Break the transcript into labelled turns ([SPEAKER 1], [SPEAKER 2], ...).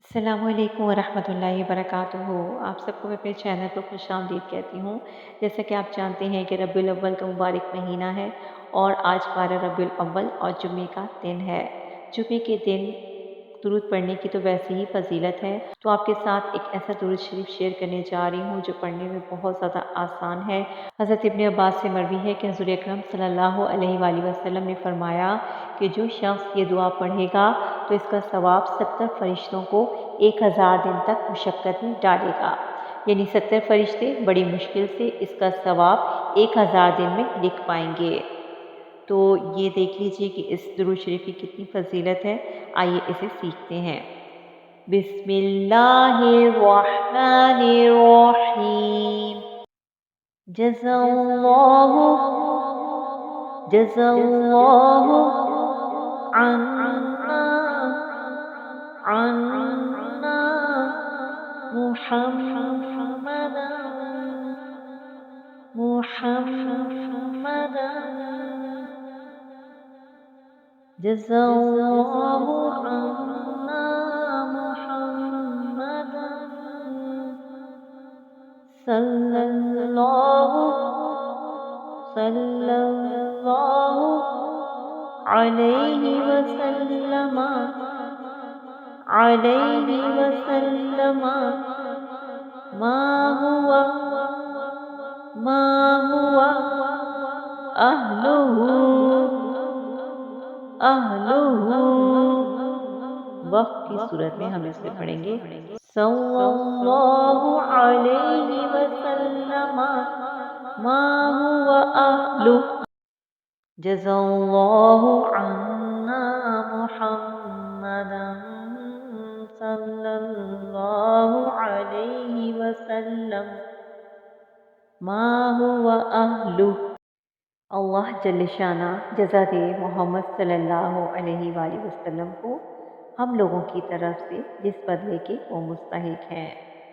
[SPEAKER 1] अस्सलामु अलैकुम वरहमतुल्लाहि वबरकातुहू। आप सबको मैं अपने चैनल पर खुशामदीद कहती हूँ। जैसा कि आप जानते हैं कि रबीउल अव्वल का मुबारक महीना है और आज 12 रबीउल अव्वल और जुम्मे का दिन है। जुम्मे के दिन दुरूद पढ़ने की तो वैसे ही फ़जीलत है, तो आपके साथ एक ऐसा दुरूद शरीफ शेयर करने जा रही हूँ जो पढ़ने में बहुत ज़्यादा आसान है। हज़रत इब्न अब्बास से मरवी है कि हुज़ूर अकरम सल्लल्लाहु अलैहि वसल्लम ने फरमाया कि जो शख्स ये दुआ पढ़ेगा तो इसका सवाब 70 फरिश्तों को 1000 दिन तक मुशक्क़त में डालेगा। यानी 70 फरिश्ते बड़ी मुश्किल से इसका सवाब 1000 दिन में लिख पाएंगे। तो ये देख लीजिए कि इस दुरूद शरीफ की कितनी फ़जीलत है। आइए इसे सीखते हैं। बिस्मिल्लाहिर्रहमानिर्रहीम। जज़ल्लाहु जज़ल्लाहु अन्ना अन्ना मुहम्मदन मुहम्मदन जज़ल्लाहु अन्ना मुहम्मदन सल्लल्लाहु सल्लल्लाहु अलैहि वसल्लम अलैहि वसल्लम मा हुवा मा हुवा अहलुहु अहलुहु। वक्त की सूरत में हम इसे पढ़ेंगे सल्लल्लाहु अलैहि वसल्लम मा हुवा अहलु जज़ल्लाहु अन्ना मुहम्मदन सल्लल्लाहु अलैहि वसल्लम मा हुवा अहलु। अल्लाह जल्ल शाना जज़ा दे मोहम्मद सल्लल्लाहु अलैहि वसल्लम को हम लोगों की तरफ से जिस बदले के वो मुस्तहिक हैं।